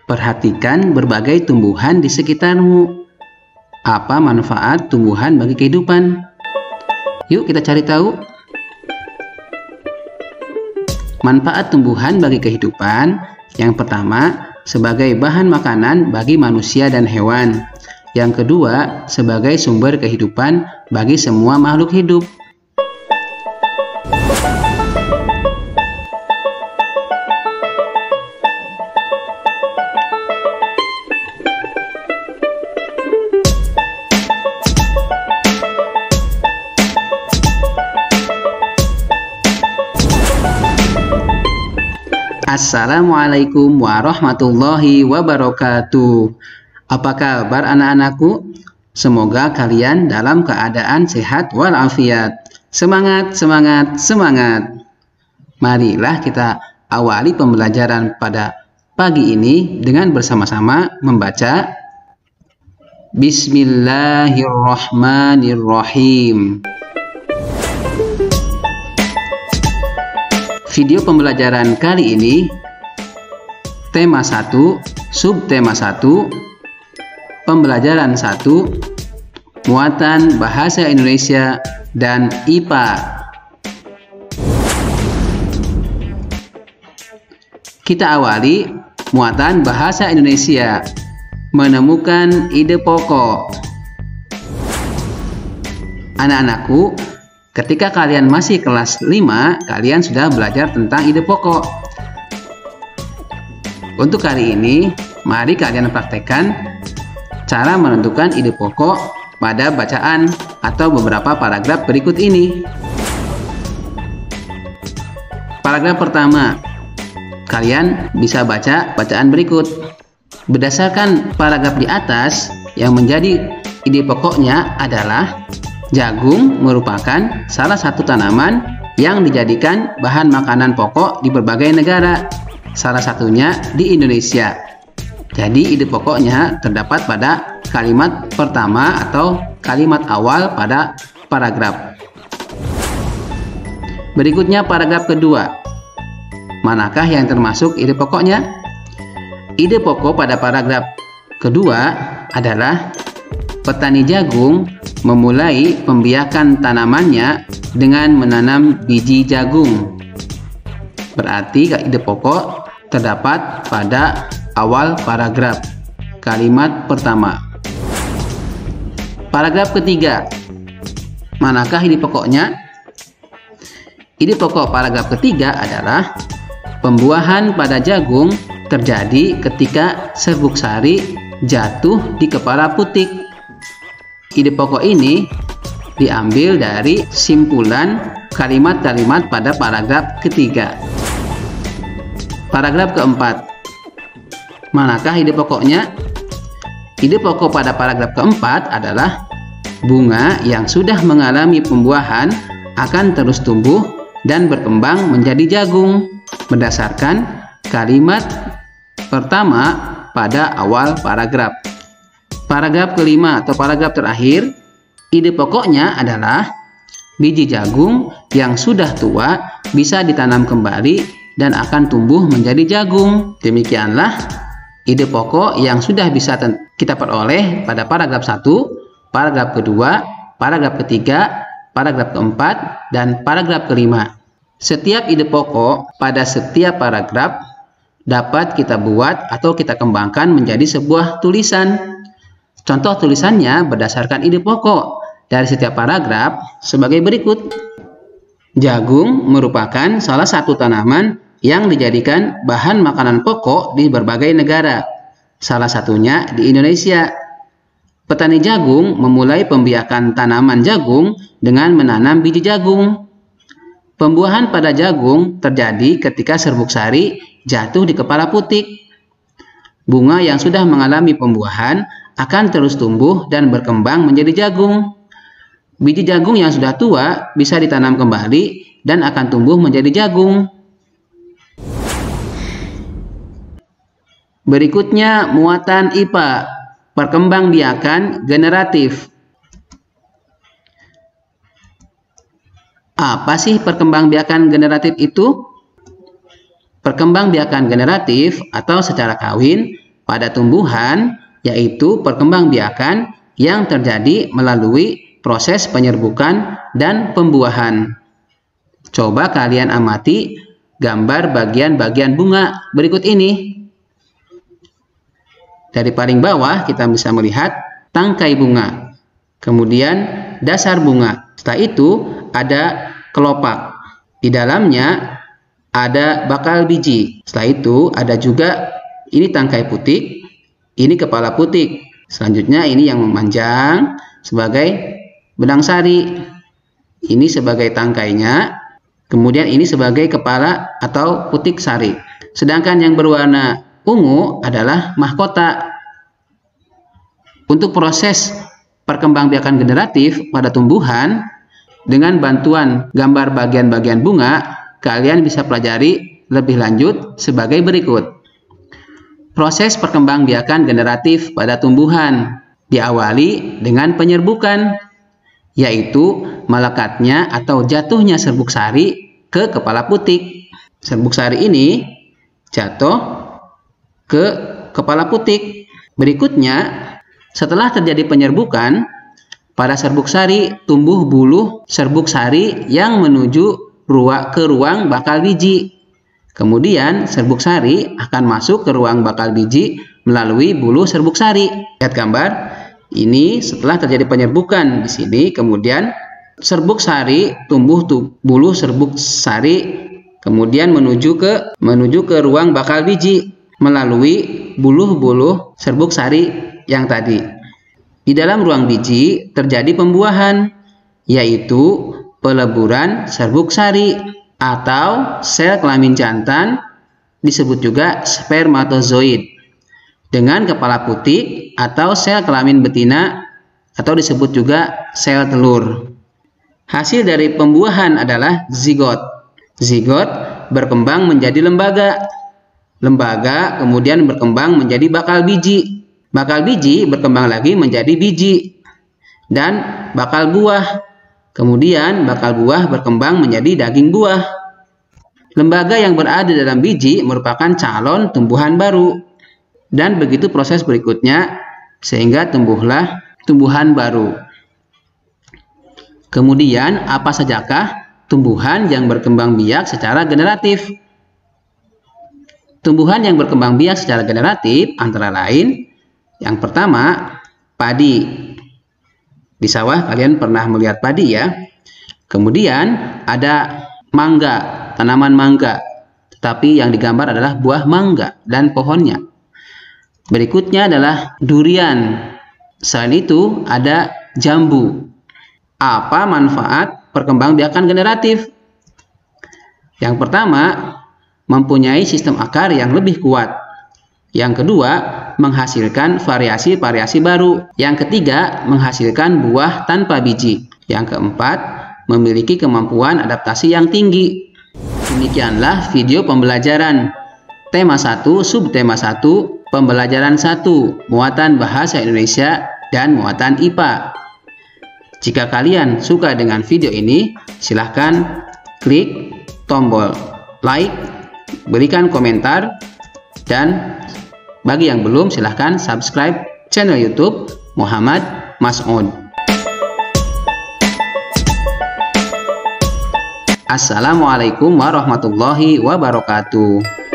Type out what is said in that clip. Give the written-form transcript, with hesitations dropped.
Perhatikan berbagai tumbuhan di sekitarmu. Apa manfaat tumbuhan bagi kehidupan? Yuk kita cari tahu. Manfaat tumbuhan bagi kehidupan. Yang pertama, sebagai bahan makanan bagi manusia dan hewan. Yang kedua, sebagai sumber kehidupan bagi semua makhluk hidup. Assalamualaikum warahmatullahi wabarakatuh. Apa kabar anak-anakku? Semoga kalian dalam keadaan sehat walafiat. Semangat, semangat, semangat. Marilah kita awali pembelajaran pada pagi ini dengan bersama-sama membaca Bismillahirrahmanirrahim. Video pembelajaran kali ini tema 1, subtema 1, pembelajaran 1, muatan bahasa Indonesia dan IPA. Kita awali muatan bahasa Indonesia. Menemukan ide pokok. Anak-anakku, ketika kalian masih kelas 5, kalian sudah belajar tentang ide pokok. Untuk kali ini, mari kalian praktekkan cara menentukan ide pokok pada bacaan atau beberapa paragraf berikut ini. Paragraf pertama, kalian bisa baca bacaan berikut. Berdasarkan paragraf di atas, yang menjadi ide pokoknya adalah jagung merupakan salah satu tanaman yang dijadikan bahan makanan pokok di berbagai negara, salah satunya di Indonesia. Jadi ide pokoknya terdapat pada kalimat pertama atau kalimat awal pada paragraf. Berikutnya paragraf kedua. Manakah yang termasuk ide pokoknya? Ide pokok pada paragraf kedua adalah petani jagung memulai pembiakan tanamannya dengan menanam biji jagung. Berarti ide pokok terdapat pada awal paragraf, kalimat pertama. Paragraf ketiga. Manakah ide pokoknya? Ide pokok paragraf ketiga adalah pembuahan pada jagung terjadi ketika serbuk sari jatuh di kepala putik. Ide pokok ini diambil dari simpulan kalimat-kalimat pada paragraf ketiga. Paragraf keempat. Manakah ide pokoknya? Ide pokok pada paragraf keempat adalah bunga yang sudah mengalami pembuahan akan terus tumbuh dan berkembang menjadi jagung berdasarkan kalimat pertama pada awal paragraf. Paragraf kelima atau paragraf terakhir, ide pokoknya adalah biji jagung yang sudah tua bisa ditanam kembali dan akan tumbuh menjadi jagung. Demikianlah ide pokok yang sudah bisa kita peroleh pada paragraf 1, paragraf kedua, paragraf ketiga, paragraf keempat, dan paragraf kelima. Setiap ide pokok pada setiap paragraf dapat kita buat atau kita kembangkan menjadi sebuah tulisan. Contoh tulisannya berdasarkan ide pokok dari setiap paragraf sebagai berikut. Jagung merupakan salah satu tanaman yang dijadikan bahan makanan pokok di berbagai negara, salah satunya di Indonesia. Petani jagung memulai pembiakan tanaman jagung dengan menanam biji jagung. Pembuahan pada jagung terjadi ketika serbuk sari jatuh di kepala putik. Bunga yang sudah mengalami pembuahan akan terus tumbuh dan berkembang menjadi jagung. Biji jagung yang sudah tua bisa ditanam kembali dan akan tumbuh menjadi jagung. Berikutnya muatan IPA, perkembangbiakan generatif. Apa sih perkembangbiakan generatif itu? Perkembangbiakan generatif atau secara kawin pada tumbuhan, yaitu perkembangbiakan yang terjadi melalui proses penyerbukan dan pembuahan. Coba kalian amati gambar bagian-bagian bunga berikut ini. Dari paling bawah kita bisa melihat tangkai bunga, kemudian dasar bunga. Setelah itu ada kelopak. Di dalamnya ada bakal biji. Setelah itu ada juga ini tangkai putik, ini kepala putik. Selanjutnya ini yang memanjang sebagai benang sari. Ini sebagai tangkainya, kemudian ini sebagai kepala atau putik sari. Sedangkan yang berwarna ungu adalah mahkota. Untuk proses perkembangbiakan generatif pada tumbuhan, dengan bantuan gambar bagian-bagian bunga, kalian bisa pelajari lebih lanjut sebagai berikut. Proses perkembangbiakan generatif pada tumbuhan diawali dengan penyerbukan, yaitu melekatnya atau jatuhnya serbuk sari ke kepala putik. Serbuk sari ini jatuh ke kepala putik. Berikutnya, setelah terjadi penyerbukan, pada serbuk sari tumbuh buluh serbuk sari yang menuju ke ruang bakal biji. Kemudian serbuk sari akan masuk ke ruang bakal biji melalui buluh serbuk sari. Lihat gambar. Ini setelah terjadi penyerbukan di sini, kemudian serbuk sari tumbuh buluh serbuk sari, kemudian menuju ke ruang bakal biji melalui buluh-buluh serbuk sari yang tadi. Di dalam ruang biji terjadi pembuahan, yaitu peleburan serbuk sari atau sel kelamin jantan, disebut juga spermatozoid, dengan kepala putik atau sel kelamin betina atau disebut juga sel telur. Hasil dari pembuahan adalah zigot. Zigot berkembang menjadi lembaga. Lembaga kemudian berkembang menjadi bakal biji. Bakal biji berkembang lagi menjadi biji dan bakal buah. Kemudian bakal buah berkembang menjadi daging buah. Lembaga yang berada dalam biji merupakan calon tumbuhan baru. Dan begitu proses berikutnya sehingga tumbuhlah tumbuhan baru. Kemudian apa sajakah tumbuhan yang berkembang biak secara generatif? Tumbuhan yang berkembang biak secara generatif antara lain, yang pertama, padi. Di sawah kalian pernah melihat padi ya. Kemudian ada mangga, tanaman mangga. Tetapi yang digambar adalah buah mangga dan pohonnya. Berikutnya adalah durian. Selain itu ada jambu. Apa manfaat perkembangbiakan generatif? Yang pertama, mempunyai sistem akar yang lebih kuat. Yang kedua, menghasilkan variasi-variasi baru. Yang ketiga, menghasilkan buah tanpa biji. Yang keempat, memiliki kemampuan adaptasi yang tinggi. Demikianlah video pembelajaran tema 1, subtema 1, pembelajaran 1, muatan bahasa Indonesia dan muatan IPA. Jika kalian suka dengan video ini, silahkan klik tombol like, berikan komentar, dan bagi yang belum, silahkan subscribe channel YouTube Muhammad Mas'ud. Assalamualaikum warahmatullahi wabarakatuh.